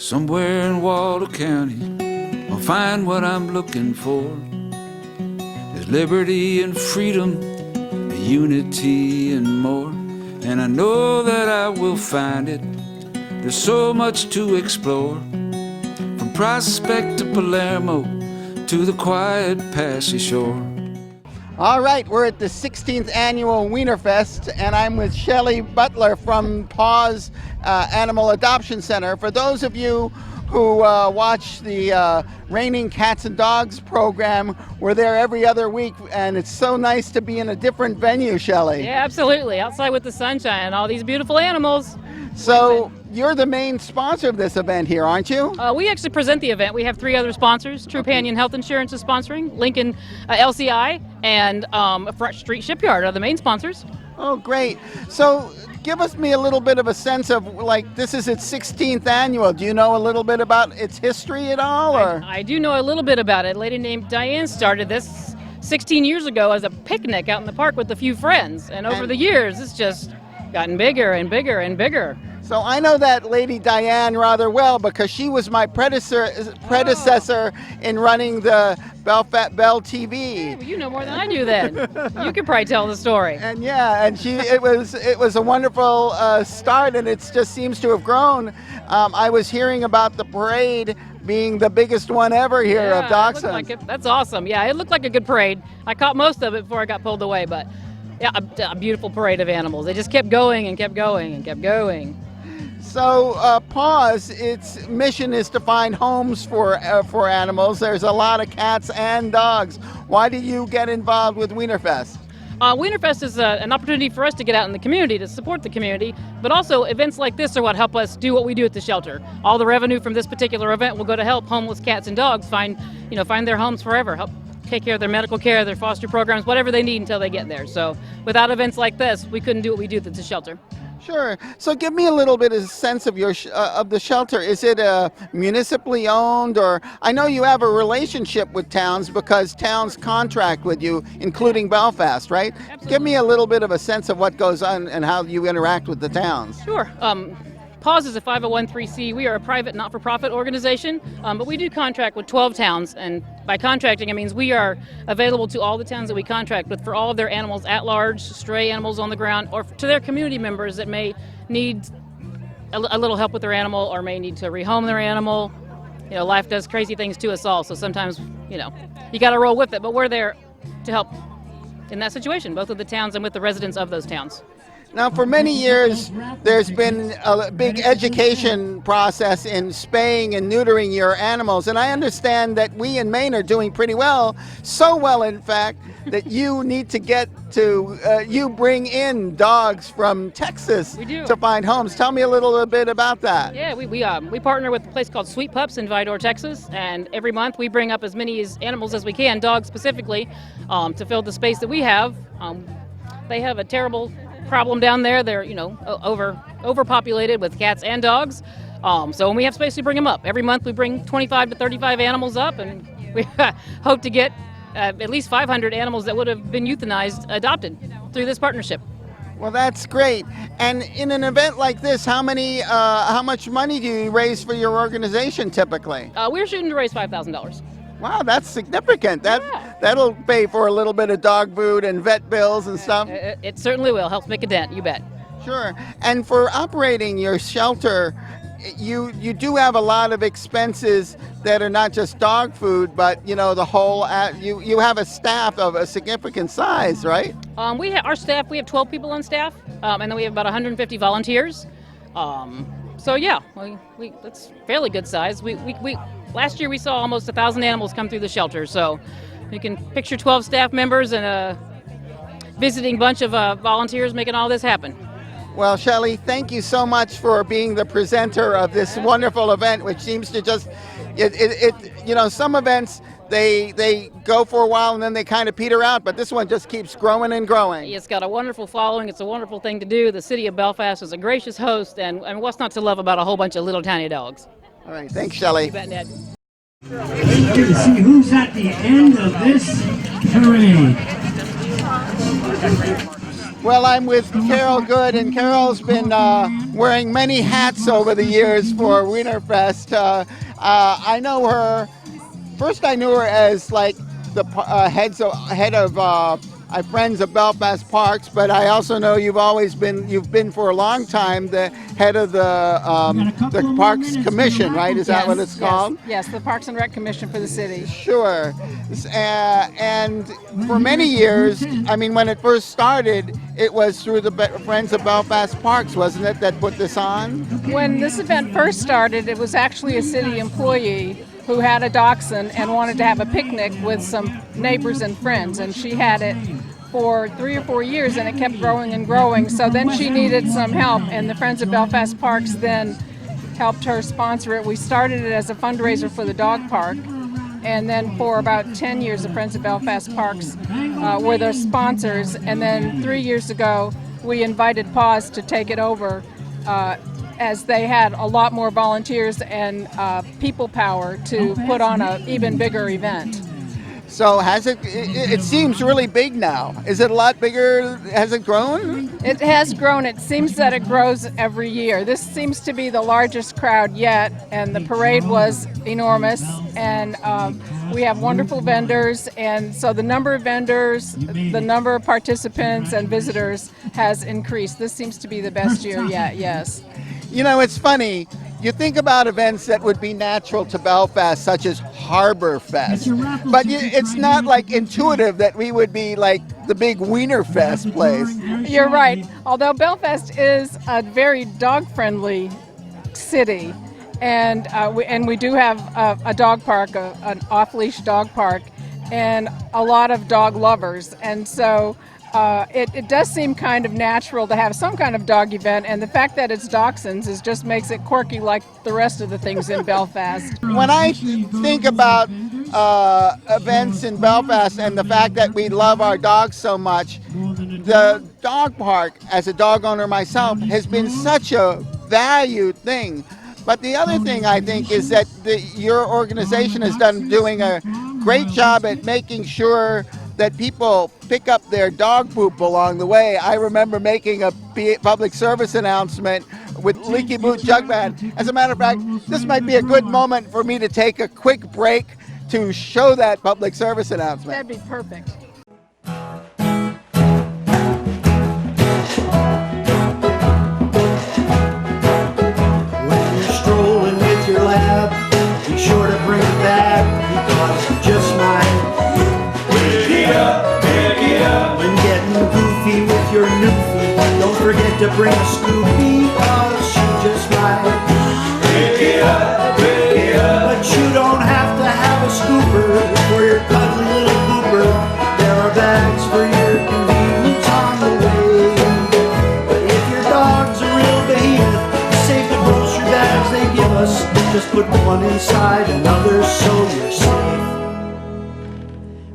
Somewhere in Waldo County, I'll find what I'm looking for. There's liberty and freedom, unity and more. And I know that I will find it. There's so much to explore. From Prospect to Palermo to the quiet Passy shore. All right, we're at the 16th annual Wienerfest, and I'm with Shelley Butler from Paws Animal Adoption Center. For those of you who watch the Raining Cats and Dogs program, we're there every other week, and it's so nice to be in a different venue, Shelley. Yeah, absolutely. Outside with the sunshine and all these beautiful animals. So you're the main sponsor of this event here, aren't you? We actually present the event. We have 3 other sponsors. Trupanion Health Insurance is sponsoring, Lincoln LCI, and Front Street Shipyard are the main sponsors. Oh, great. So give me a little bit of a sense of, like, this is its 16th annual. Do you know a little bit about its history at all? Or? I do know a little bit about it. A lady named Diane started this 16 years ago as a picnic out in the park with a few friends. And over the years, it's just gotten bigger and bigger and bigger. So I know that lady Diane rather well because she was my predecessor in running the Belfast Bell TV. Yeah, well, you know more than I do then. You could probably tell the story. And yeah, and it was a wonderful start, and it just seems to have grown. I was hearing about the parade being the biggest one ever here of Dachshunds. Like it. That's awesome. Yeah, it looked like a good parade. I caught most of it before I got pulled away, but yeah, a beautiful parade of animals. They just kept going and kept going and kept going. So Paws, its mission is to find homes for animals. There's a lot of cats and dogs. Why did you get involved with Wienerfest? Wienerfest is an opportunity for us to get out in the community, to support the community, but also events like this are what help us do what we do at the shelter. All the revenue from this particular event will go to help homeless cats and dogs find their homes forever, help take care of their medical care, their foster programs, whatever they need until they get there. So without events like this, we couldn't do what we do at the shelter. Sure. So give me a little bit of a sense of of the shelter. Is it municipally owned, or I know you have a relationship with towns because towns contract with you, including Belfast, right? Absolutely. Give me a little bit of a sense of what goes on and how you interact with the towns. Sure. Paws is a 501(c)(3). We are a private, not-for-profit organization, but we do contract with 12 towns, and by contracting, it means we are available to all the towns that we contract with for all of their animals at large, stray animals on the ground, or to their community members that may need a little help with their animal or may need to rehome their animal. You know, life does crazy things to us all, so sometimes, you got to roll with it, but we're there to help in that situation, both with the towns and with the residents of those towns. Now, for many years, there's been a big education process in spaying and neutering your animals, and I understand that we in Maine are doing pretty well, so well, in fact, that you need to you bring in dogs from Texas to find homes. Tell me a little bit about that. Yeah, we partner with a place called Sweet Pups in Vidor, Texas, and every month we bring up as many animals as we can, dogs specifically, to fill the space that we have. They have a terrible problem down there. They're overpopulated with cats and dogs. So when we have space, we bring them up. Every month we bring 25 to 35 animals up, and we hope to get at least 500 animals that would have been euthanized adopted through this partnership. Well, that's great. And in an event like this, how much money do you raise for your organization typically? We're shooting to raise $5,000. Wow, that's significant. That'll pay for a little bit of dog food and vet bills and stuff. It certainly will. Helps make a dent, you bet. Sure. And for operating your shelter, you do have a lot of expenses that are not just dog food, but the whole. You have a staff of a significant size, right? We have 12 people on staff, and then we have about 150 volunteers. So yeah, that's fairly good size. Last year we saw almost 1,000 animals come through the shelter, so you can picture 12 staff members and a visiting bunch of volunteers making all this happen. Well, Shelley, thank you so much for being the presenter of this wonderful event, which seems to just, some events, they go for a while and then they kind of peter out, but this one just keeps growing and growing. It's got a wonderful following. It's a wonderful thing to do. The city of Belfast is a gracious host, and what's not to love about a whole bunch of little tiny dogs? All right, thanks, Shelley. You bet, Ned. To see who's at the end of this parade. Well, I'm with Carol Good, and Carol's been wearing many hats over the years for Wienerfest. I know her. First, I knew her as like the head of Friends of Belfast Parks, but I also know you've been for a long time the head of the Parks Commission, right? Is that what it's called? Yes, the Parks and Rec Commission for the city. Sure. And for many years, I mean, when it first started, it was through the Friends of Belfast Parks, wasn't it, that put this on? When this event first started, it was actually a city employee who had a dachshund and wanted to have a picnic with some neighbors and friends, and she had it for 3 or 4 years, and it kept growing and growing. So then she needed some help, and the Friends of Belfast Parks then helped her sponsor it. We started it as a fundraiser for the dog park, and then for about 10 years, the Friends of Belfast Parks were the sponsors, and then 3 years ago, we invited Paws to take it over as they had a lot more volunteers and people power to put on an even bigger event. So it seems really big now. Is it a lot bigger? Has it grown? It has grown. It seems that it grows every year. This seems to be the largest crowd yet, and the parade was enormous, and we have wonderful vendors, and so the number of vendors, the number of participants and visitors has increased. This seems to be the best year yet, yes. You know, it's funny. You think about events that would be natural to Belfast, such as Harbor Fest, but it's not like intuitive that we would be like the big Wienerfest place. You're right. Although Belfast is a very dog-friendly city, and we do have a dog park, an off-leash dog park, and a lot of dog lovers, and so it does seem kind of natural to have some kind of dog event, and the fact that it's dachshunds just makes it quirky like the rest of the things in Belfast. When I think about events in Belfast and the fact that we love our dogs so much, the dog park, as a dog owner myself, has been such a valued thing. But the other thing I think is that your organization has doing a great job at making sure that people pick up their dog poop along the way. I remember making a public service announcement with Leaky Boot Jug Band. As a matter of fact, this might be a good moment for me to take a quick break to show that public service announcement. That'd be perfect. When you're strolling with your lab, be sure to bring it back because you just might pick it up. When getting goofy with your newfie, don't forget to bring a Scoopy cause she just might pick it up. But you don't have to have a scooper for your cuddly little pooper. There are bags for your convenience on the way. But if your dog's a real behemoth, save the grocery bags they give us. Just put one inside another so you're safe.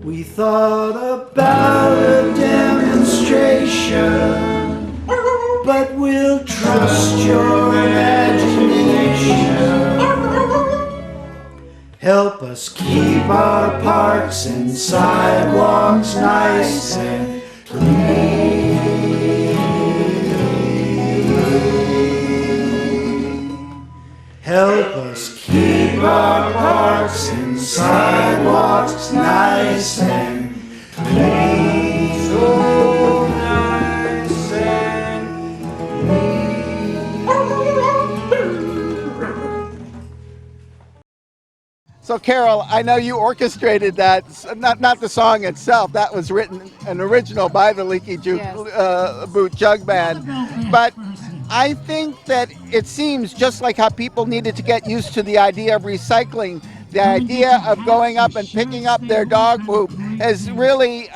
We thought about a demonstration, but we'll trust your imagination. Help us keep our parks and sidewalks nice and clean. Help us keep our parks and sidewalks nice and clean. So nice and So Carol, I know you orchestrated that, not the song itself, that was written an original by the Leaky Boot Jug Band, but I think that it seems just like how people needed to get used to the idea of recycling, the idea of going up and picking up their dog poop has really,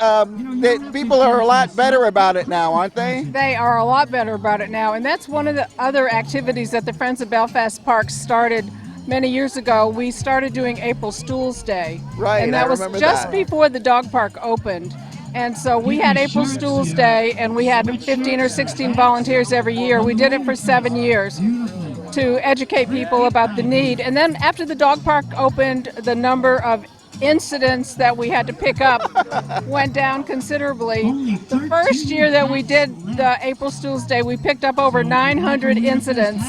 people are a lot better about it now, aren't they? They are a lot better about it now, and that's one of the other activities that the Friends of Belfast Parks started many years ago. We started doing April Stools Day, right? And that was just before the dog park opened. And so we had April Stools Day, and we had 15 or 16 volunteers every year. We did it for 7 years to educate people about the need. And then after the dog park opened, the number of incidents that we had to pick up went down considerably. The first year that we did the April Stools Day, we picked up over 900 incidents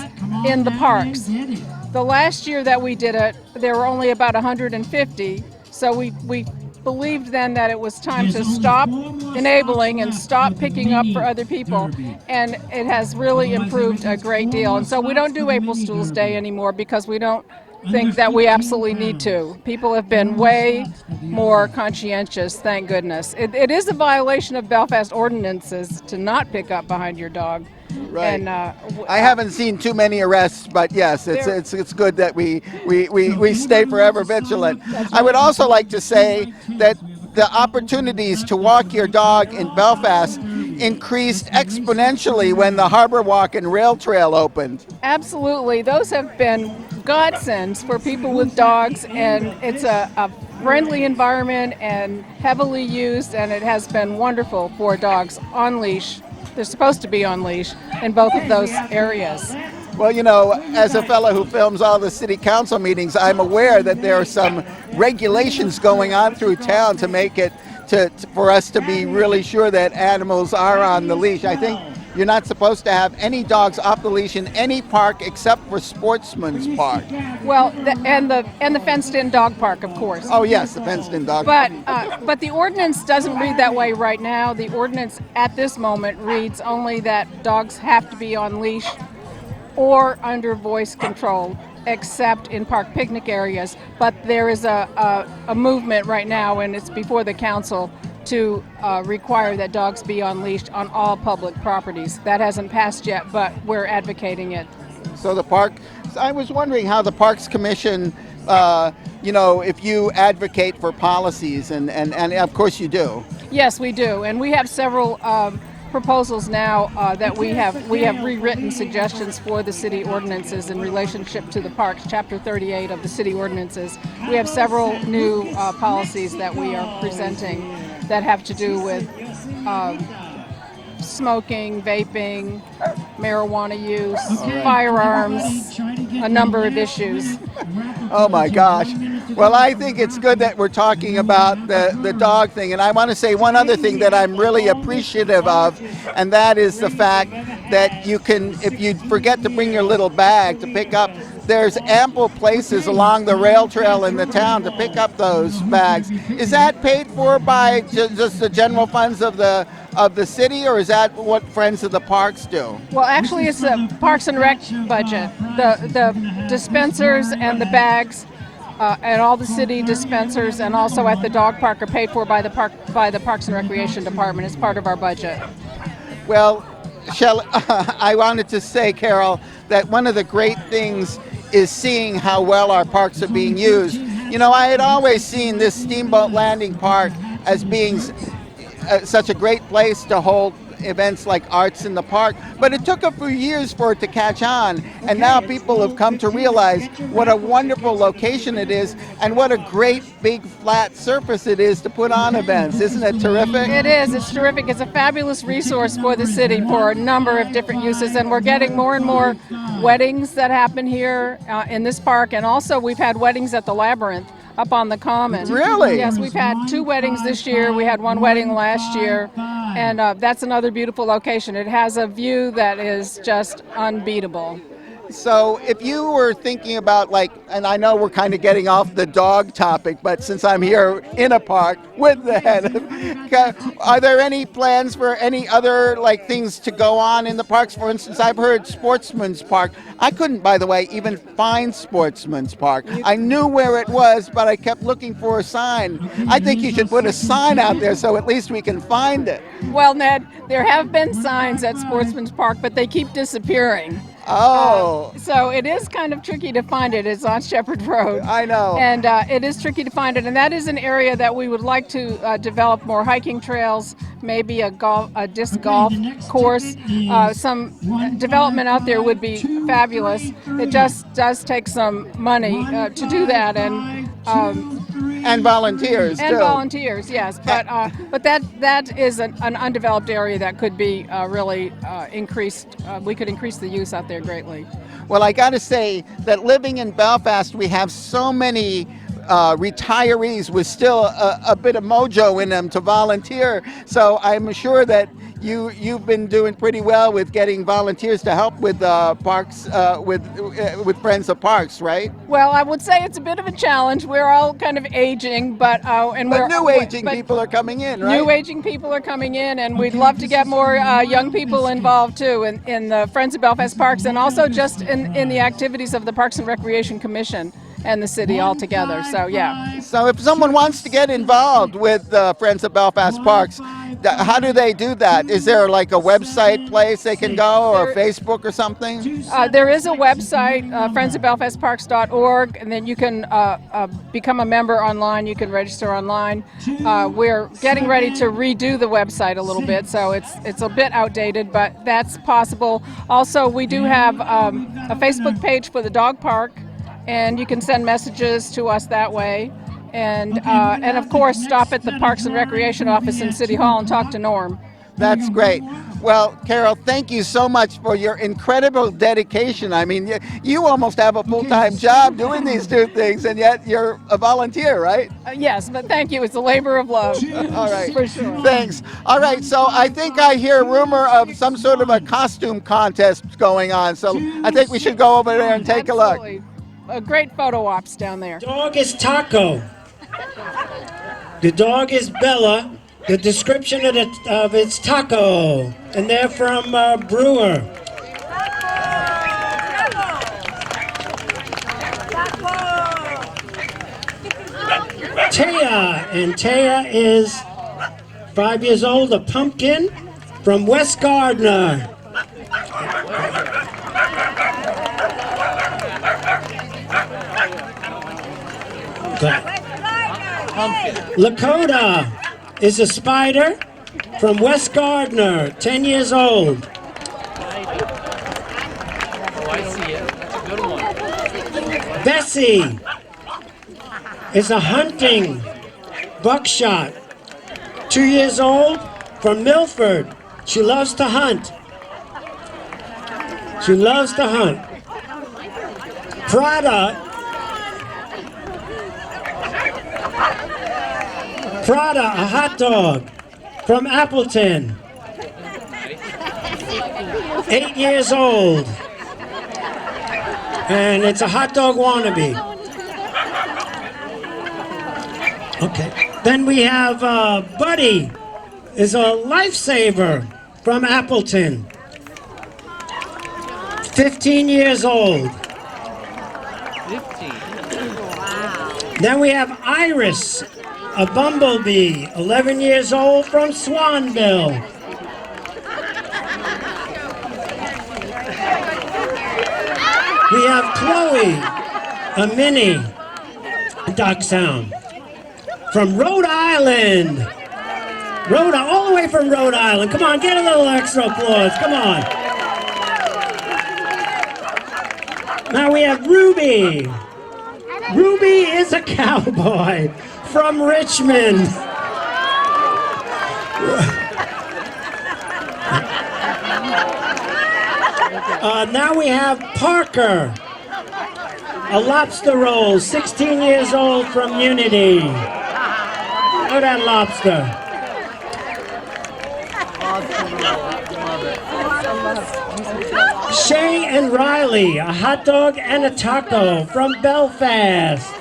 in the parks. The last year that we did it, there were only about 150. So we believed then that it was time to stop enabling and stop picking up for other people, and it has really improved a great deal. And so we don't do April Stools Day anymore because we don't think that we absolutely need to. People have been way more conscientious, thank goodness. It is a violation of Belfast ordinances to not pick up behind your dog. Right. And I haven't seen too many arrests, but yes, it's good that we stay forever vigilant. I would also like to say that the opportunities to walk your dog in Belfast increased exponentially when the Harbor Walk and Rail Trail opened. Absolutely. Those have been godsends for people with dogs, and it's a friendly environment and heavily used, and it has been wonderful for dogs on leash. They're supposed to be on leash in both of those areas. Well, you know, as a fellow who films all the city council meetings, I'm aware that there are some regulations going on through town to make it for us to be really sure that animals are on the leash. I think you're not supposed to have any dogs off the leash in any park except for Sportsman's Park. Well, and the fenced-in dog park, of course. Oh yes, the fenced-in dog park. But the ordinance doesn't read that way right now. The ordinance at this moment reads only that dogs have to be on leash or under voice control, except in park picnic areas. But there is a movement right now, and it's before the council, to require that dogs be on leash on all public properties. That hasn't passed yet, but we're advocating it. So I was wondering how the Parks Commission, if you advocate for policies, and of course you do. Yes, we do, and we have several proposals now that we have rewritten suggestions for the city ordinances in relationship to the parks, Chapter 38 of the city ordinances. We have several new policies that we are presenting that have to do with smoking, vaping, marijuana use, firearms, a number of issues. Oh my gosh. Well, I think it's good that we're talking about the dog thing. And I want to say one other thing that I'm really appreciative of, and that is the fact that you can, if you forget to bring your little bag to pick up, there's ample places along the rail trail in the town to pick up those bags. Is that paid for by just the general funds of the city, or is that what Friends of the Parks do? Well, actually, it's the Parks and Rec budget. The dispensers and the bags and all the city dispensers, and also at the dog park, are paid for by the Parks and Recreation Department as part of our budget. Well, I wanted to say, Carol, that one of the great things is seeing how well our parks are being used. You know, I had always seen this Steamboat Landing Park as being such a great place to hold events like Arts in the Park, but it took a few years for it to catch on, and now people have come to realize what a wonderful location it is and what a great big flat surface it is to put on events. Isn't it terrific? It is. It's terrific. It's a fabulous resource for the city for a number of different uses, and we're getting more and more weddings that happen here in this park, and also we've had weddings at the Labyrinth up on the Common. Really? Yes, we've had 2 weddings this year. We had 1 wedding last year, and that's another beautiful location. It has a view that is just unbeatable. So if you were thinking about, like, and I know we're kind of getting off the dog topic, but since I'm here in a park with the head, are there any plans for any other things to go on in the parks? For instance, I've heard Sportsman's Park. I couldn't, by the way, even find Sportsman's Park. I knew where it was, but I kept looking for a sign. I think you should put a sign out there so at least we can find it. Well, Ned, there have been signs at Sportsman's Park, but they keep disappearing. Oh. So it is kind of tricky to find it. It's on Shepherd Road. I know. And it is tricky to find it. And that is an area that we would like to develop more hiking trails, maybe a disc golf course. Some development out there would be fabulous. It just does take some money to do that. And volunteers, too. And volunteers, yes. But that is an undeveloped area that could be really increased. We could increase the use out there greatly. Well, I got to say that living in Belfast, we have so many retirees with still a bit of mojo in them to volunteer. So I'm sure that you've been doing pretty well with getting volunteers to help with parks with Friends of Parks, right? Well, I would say it's a bit of a challenge. We're all kind of aging, but New aging people are coming in, right? New aging people are coming in, and we'd love to get more young people involved too in the Friends of Belfast Parks, and also just in the activities of the Parks and Recreation Commission and the city altogether. So yeah. So if someone wants to get involved with Friends of Belfast Parks, how do they do that? Is there like a website place they can go, or Facebook or something? There is a website, friendsofbelfastparks.org, and then you can become a member online. You can register online. We're getting ready to redo the website a little bit, so it's a bit outdated, but that's possible. Also, we do have a Facebook page for the dog park, and you can send messages to us that way. And of course, stop at the Parks and Recreation office in City Hall and talk to Norm. That's great. Well, Carol, thank you so much for your incredible dedication. I mean, you almost have a full-time job doing these two things, and yet you're a volunteer, right? Yes, but thank you. It's a labor of love. All right. For sure. Thanks. All right, so I think I hear a rumor of some sort of a costume contest going on, so I think we should go over there and take Absolutely. a look. A great photo ops down there. Dog is Taco. The dog is Bella. The description of it's Taco, and they're from Brewer. Taya, and Taya is 5 years old, a pumpkin from West Gardner. Lakota is a spider from West Gardner, 10 years old. Bessie is a hunting buckshot, 2 years old, from Milford. She loves to hunt. She loves to hunt. Prada, a hot dog from Appleton, 8 years old, and it's a hot dog wannabe. Okay, then we have Buddy, is a lifesaver from Appleton, 15 years old. 15. Then we have Iris, a bumblebee, 11 years old, from Swanville. We have Chloe, a mini dachshund, from Rhode Island. All the way from Rhode Island. Come on, get a little extra applause. Come on. Now we have Ruby. Ruby is a cowboy from Richmond. Now we have Parker, a lobster roll, 16 years old, from Unity. Look at that lobster. Shay and Riley, a hot dog and a taco from Belfast.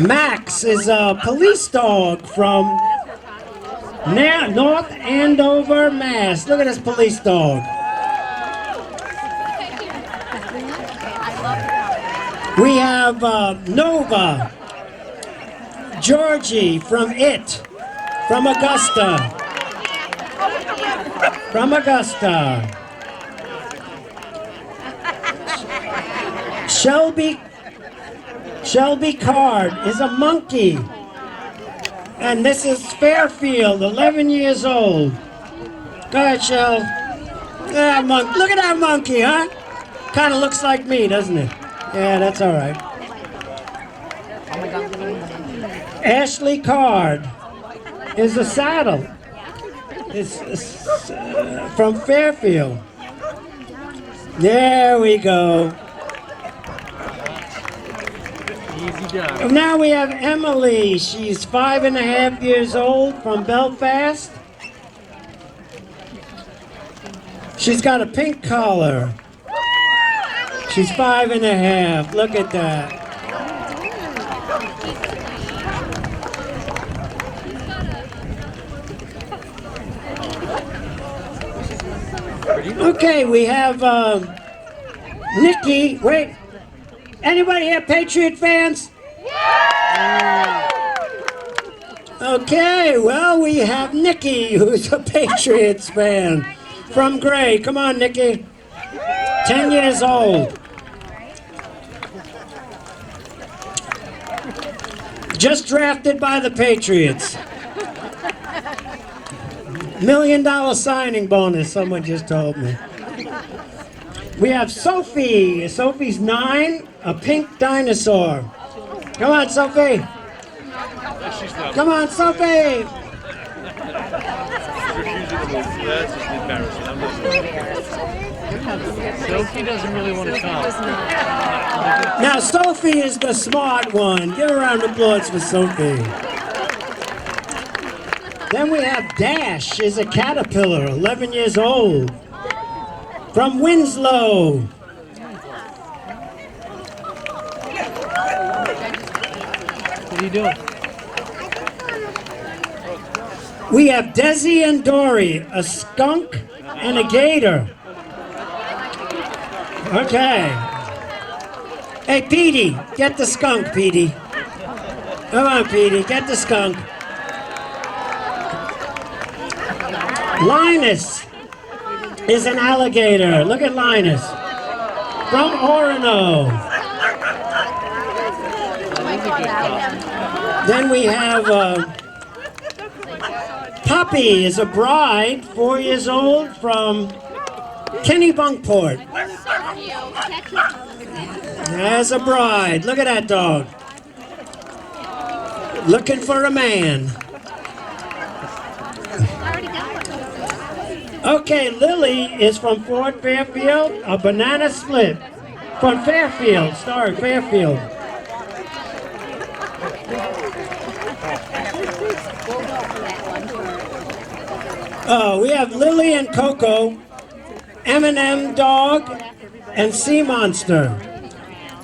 Max is a police dog from North Andover, Mass. Look at this police dog. We have Nova, Georgie from from Augusta. Shelby Card is a monkey. And this is Fairfield, 11 years old. Go ahead, Shell. Look at that monkey, huh? Kind of looks like me, doesn't it? Yeah, that's all right. Ashley Card is a saddle. It's from Fairfield. There we go. Now we have Emily. She's 5.5 years old from Belfast. She's got a pink collar. She's 5.5. Look at that. Okay, we have Nikki. Wait, anybody here Patriot fans? Okay, well, we have Nikki, who's a Patriots fan from Gray. Come on, Nikki. 10 years old. Just drafted by the Patriots. $1 million signing bonus, someone just told me. We have Sophie. Sophie's 9, a pink dinosaur. Come on, Sophie. Come on, Sophie. Sophie doesn't really want to come. Now, Sophie is the smart one. Give a round of applause for Sophie. Then we have Dash, is a caterpillar, 11 years old, from Winslow. What are you doing? We have Desi and Dory, a skunk and a gator. Okay. Hey, Petey, get the skunk, Petey. Come on, Petey, get the skunk. Linus is an alligator. Look at Linus. From Orono. Then we have Poppy is a bride, 4 years old, from Kennebunkport. As a bride. Look at that dog. Looking for a man. Okay, Lily is from Fort Fairfield, a banana split. From Fairfield, sorry, Fairfield. Oh, we have Lily and Coco, M&M dog, and Sea Monster.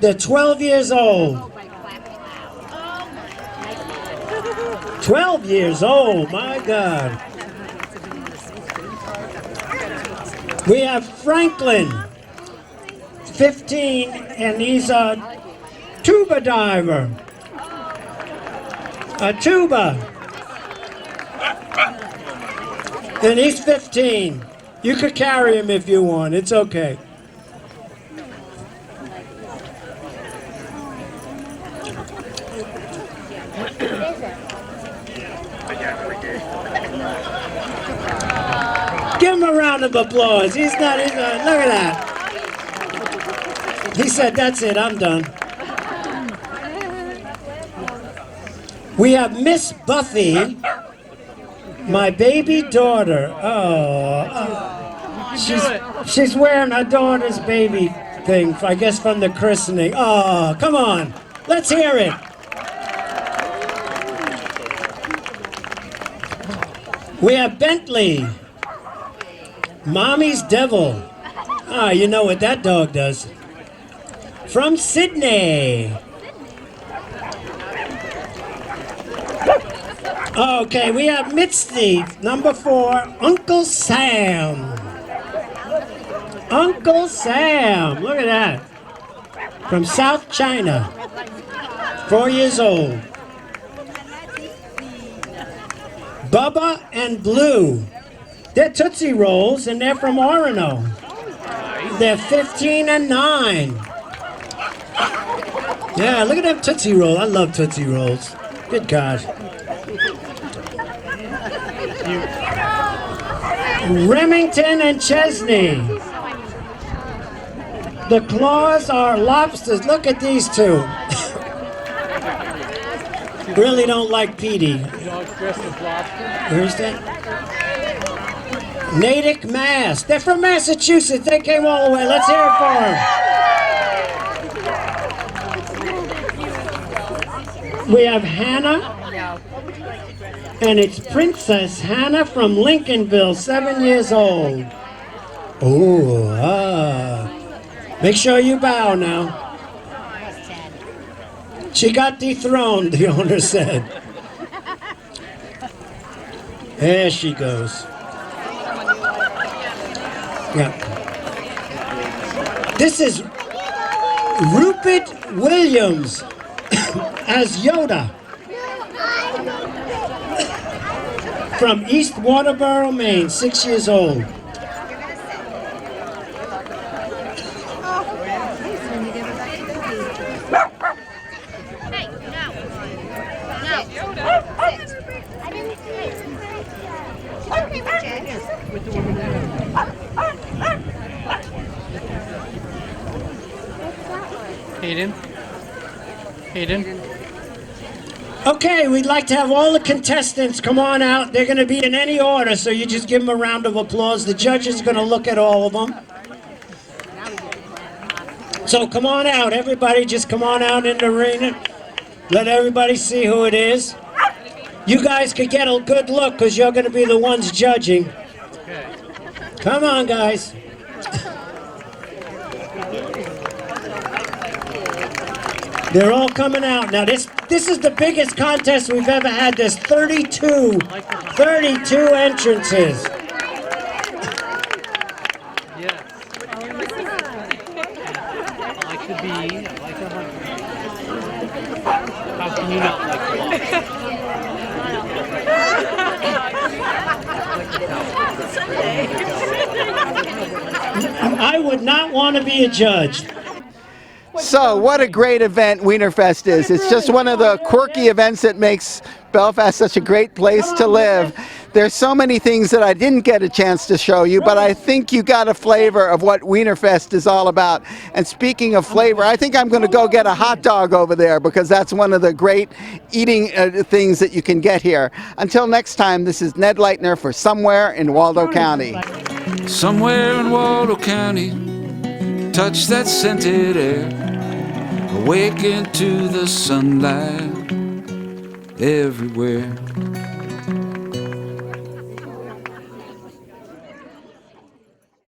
They're 12 years old. 12 years old, my God. We have Franklin, 15, and he's a tuba diver. A tuba. And he's 15. You could carry him if you want. It's okay. Give him a round of applause. He's not, look at that. He said, that's it, I'm done. We have Miss Buffy, my baby daughter. She's wearing her daughter's baby thing, I guess from the christening. Oh, come on, let's hear it. We have Bentley, Mommy's Devil. Ah, you know what that dog does. From Sydney. Okay, we have Mitzi, number 4, Uncle Sam. Uncle Sam, look at that. From South China, 4 years old. Bubba and Blue. They're Tootsie Rolls, and they're from Orono. They're 15 and 9. Yeah, look at them Tootsie Rolls. I love Tootsie Rolls. Good God. Remington and Chesney. The claws are lobsters. Look at these two. Really don't like Petey. Dog's dressed as lobster. Where's that? Natick, Mass. They're from Massachusetts. They came all the way. Let's hear it for them. We have Hannah. And it's Princess Hannah from Lincolnville, 7 years old. Make sure you bow now. She got dethroned, the owner said. There she goes. Yeah. This is Rupert Williams as Yoda from East Waterboro, Maine, 6 years old. Hayden? Hayden? Okay, we'd like to have all the contestants come on out. They're going to be in any order, so you just give them a round of applause. The judge is going to look at all of them. So come on out, everybody. Just come on out in the arena. Let everybody see who it is. You guys could get a good look because you're going to be the ones judging. Come on, guys. They're all coming out. Now, this is the biggest contest we've ever had. There's 32 entrances. Yes. I like the bee. I like the hunter. How can you not like the I would not want to be a judge. So, what a great event Wienerfest is. It's just one of the quirky events that makes Belfast such a great place to live. There's so many things that I didn't get a chance to show you, but I think you got a flavor of what Wienerfest is all about. And speaking of flavor, I think I'm going to go get a hot dog over there because that's one of the great eating things that you can get here. Until next time, this is Ned Leitner for Somewhere in Waldo County. Somewhere in Waldo County, touch that scented air, awaken to the sunlight everywhere.